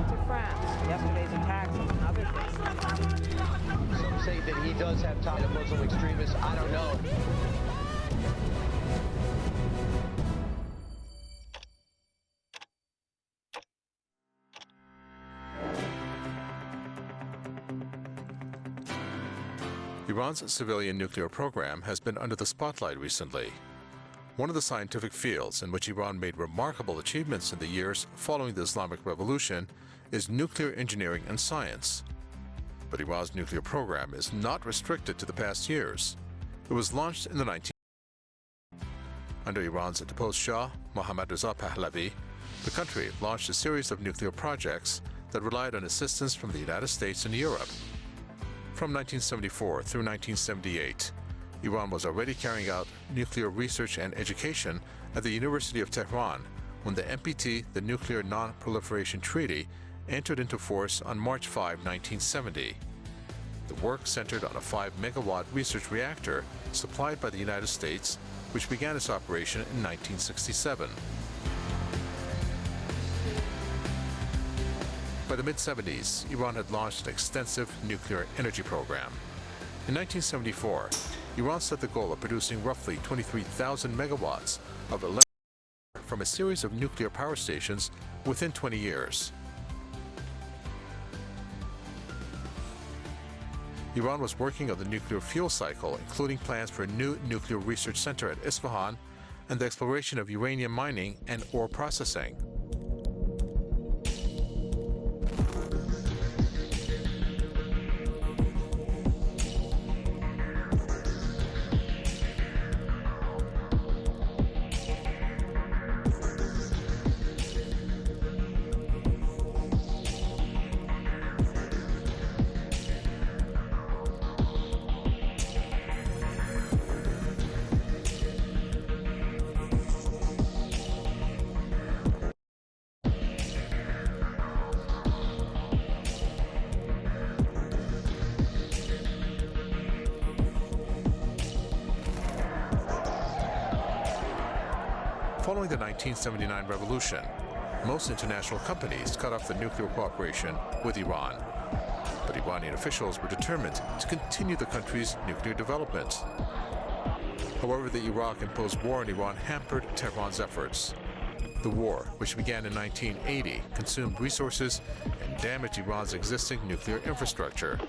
To France. Yesterday's attacks, among other things. Some say that he does have ties to Muslim extremists. I don't know. Iran's civilian nuclear program has been under the spotlight recently. One of the scientific fields in which Iran made remarkable achievements in the years following the Islamic Revolution is nuclear engineering and science. But Iran's nuclear program is not restricted to the past years. It was launched in the 1990s. Under Iran's deposed Shah, Mohammad Reza Pahlavi, the country launched a series of nuclear projects that relied on assistance from the United States and Europe. From 1974 through 1978, Iran was already carrying out nuclear research and education at the University of Tehran when the NPT, the Nuclear Non-Proliferation Treaty, entered into force on March 5, 1970. The work centered on a 5-megawatt research reactor supplied by the United States, which began its operation in 1967. By the mid-70s, Iran had launched an extensive nuclear energy program. In 1974, Iran set the goal of producing roughly 23,000 megawatts of electricity from a series of nuclear power stations within 20 years. Iran was working on the nuclear fuel cycle, including plans for a new nuclear research center at Isfahan and the exploration of uranium mining and ore processing. Following the 1979 revolution, most international companies cut off the nuclear cooperation with Iran. But Iranian officials were determined to continue the country's nuclear development. However, the Iraq-imposed war in Iran hampered Tehran's efforts. The war, which began in 1980, consumed resources and damaged Iran's existing nuclear infrastructure.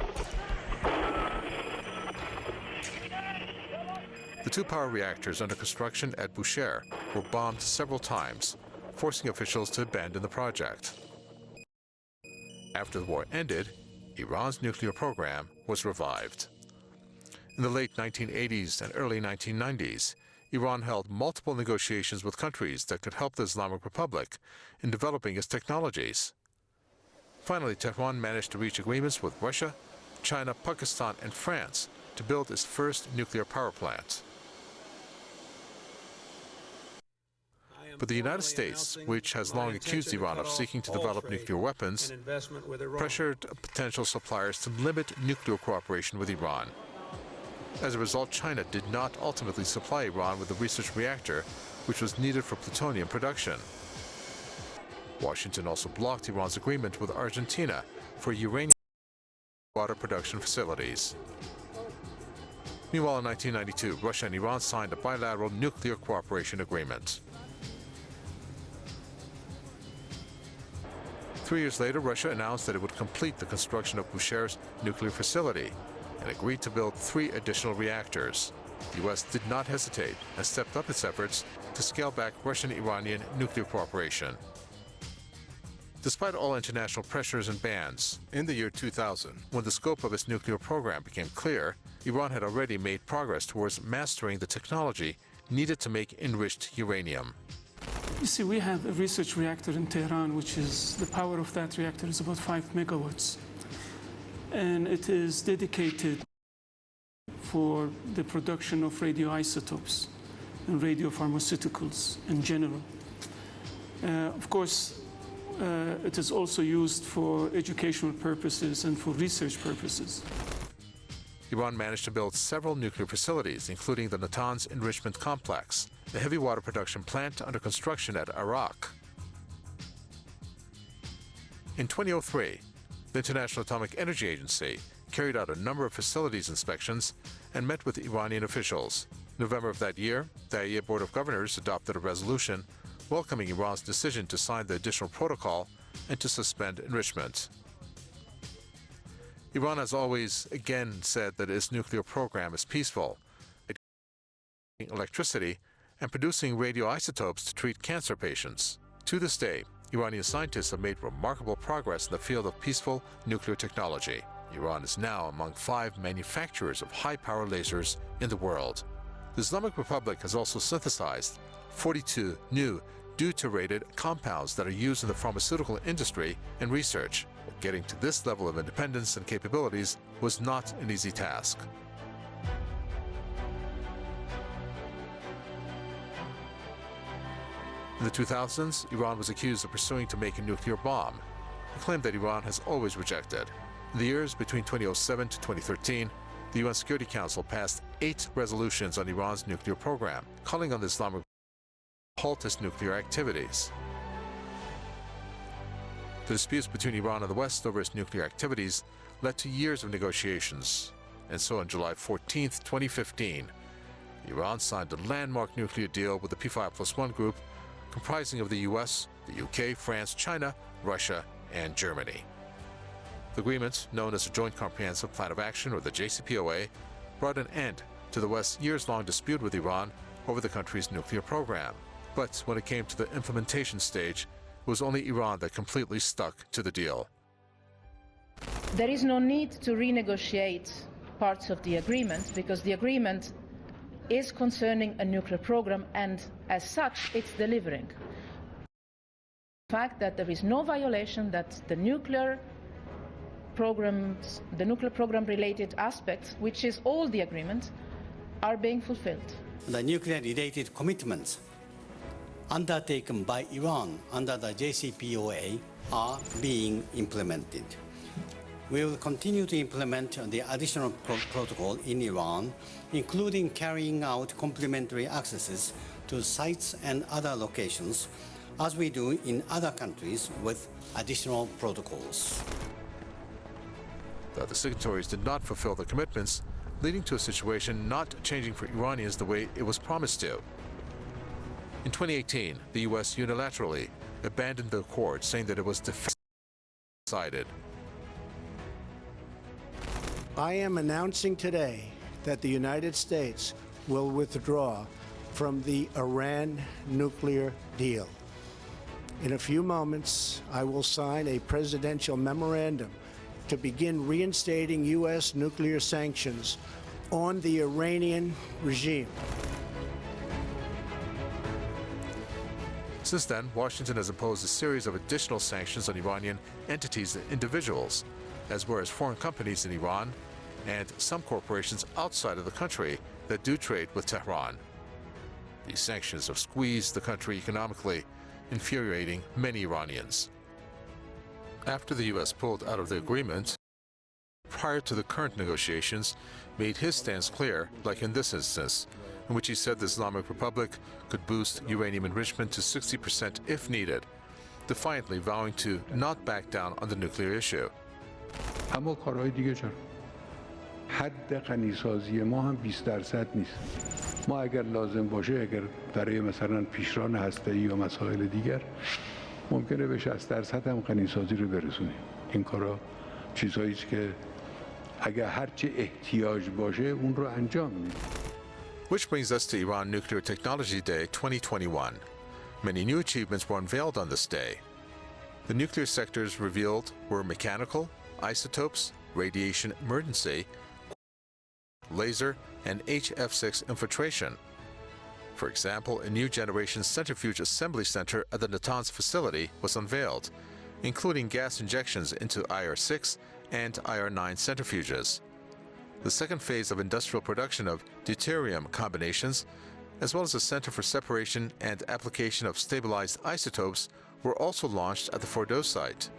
The two power reactors under construction at Bushehr were bombed several times, forcing officials to abandon the project. After the war ended, Iran's nuclear program was revived. In the late 1980s and early 1990s, Iran held multiple negotiations with countries that could help the Islamic Republic in developing its technologies. Finally, Tehran managed to reach agreements with Russia, China, Pakistan, and France to build its first nuclear power plant. But the United States, which has long accused Iran of seeking to develop nuclear weapons, pressured potential suppliers to limit nuclear cooperation with Iran. As a result, China did not ultimately supply Iran with the research reactor, which was needed for plutonium production. Washington also blocked Iran's agreement with Argentina for uranium water production facilities. Meanwhile, in 1992, Russia and Iran signed a bilateral nuclear cooperation agreement. 3 years later, Russia announced that it would complete the construction of Bushehr's nuclear facility and agreed to build 3 additional reactors. The U.S. did not hesitate and stepped up its efforts to scale back Russian-Iranian nuclear cooperation. Despite all international pressures and bans, in the year 2000, when the scope of its nuclear program became clear, Iran had already made progress towards mastering the technology needed to make enriched uranium. You see, we have a research reactor in Tehran, which is, the power of that reactor is about 5 megawatts. And it is dedicated for the production of radioisotopes and radiopharmaceuticals in general. Of course, it is also used for educational purposes and for research purposes. Iran managed to build several nuclear facilities, including the Natanz Enrichment Complex, the heavy water production plant under construction at Arak. In 2003, the International Atomic Energy Agency carried out a number of facilities inspections and met with Iranian officials. In November of that year, the IAEA Board of Governors adopted a resolution welcoming Iran's decision to sign the additional protocol and to suspend enrichment. Iran has always again said that its nuclear program is peaceful, electricity and producing radioisotopes to treat cancer patients. To this day, Iranian scientists have made remarkable progress in the field of peaceful nuclear technology. Iran is now among 5 manufacturers of high-power lasers in the world. The Islamic Republic has also synthesized 42 new deuterated compounds that are used in the pharmaceutical industry and research. But getting to this level of independence and capabilities was not an easy task. In the 2000s, Iran was accused of pursuing to make a nuclear bomb, a claim that Iran has always rejected. In the years between 2007 to 2013, the UN Security Council passed 8 resolutions on Iran's nuclear program, calling on the Islamic to halt its nuclear activities. The disputes between Iran and the West over its nuclear activities led to years of negotiations, and so on July 14, 2015, Iran signed a landmark nuclear deal with the P5+1 group comprising of the US, the UK, France, China, Russia, and Germany. The agreement, known as the Joint Comprehensive Plan of Action, or the JCPOA, brought an end to the West's years-long dispute with Iran over the country's nuclear program. But when it came to the implementation stage, it was only Iran that completely stuck to the deal. There is no need to renegotiate parts of the agreement because the agreement is concerning a nuclear program and as such it's delivering. The fact that there is no violation, that the nuclear program related aspects, which is all the agreement, are being fulfilled. The nuclear related commitments undertaken by Iran under the JCPOA are being implemented. We will continue to implement the additional protocol in Iran, including carrying out complementary accesses to sites and other locations, as we do in other countries with additional protocols. The other signatories did not fulfill their commitments, leading to a situation not changing for Iranians the way it was promised to. In 2018, the U.S. unilaterally abandoned the accord, saying that it was decided. I am announcing today that the United States will withdraw from the Iran nuclear deal. In a few moments, I will sign a presidential memorandum to begin reinstating U.S. nuclear sanctions on the Iranian regime. Since then, Washington has imposed a series of additional sanctions on Iranian entities and individuals, as well as foreign companies in Iran and some corporations outside of the country that do trade with Tehran. These sanctions have squeezed the country economically, infuriating many Iranians. After the U.S. pulled out of the agreement, prior to the current negotiations, made his stance clear, like in this instance, in which he said the Islamic Republic could boost uranium enrichment to 60% if needed, defiantly vowing to not back down on the nuclear issue. اما کارهای دیگه چرا؟ حد غنیسازی ما هم 20% نیست. ما اگر لازم باشه، اگر برای مثلا پیشران هسته‌ای یا مسائل دیگر ممکنه به 60% هم غنیسازی رو برسونیم. این کارا چیزهایی است که اگر هرچه احتیاج باشه اون رو انجام میدیم. Which brings us to Iran Nuclear Technology Day 2021. Many new achievements were unveiled on this day. The nuclear sectors revealed were mechanical, isotopes, radiation emergency, laser, and HF6 infiltration. For example, a new generation centrifuge assembly center at the Natanz facility was unveiled, including gas injections into IR6 and IR9 centrifuges. The second phase of industrial production of deuterium combinations, as well as a center for separation and application of stabilized isotopes, were also launched at the Fordow site.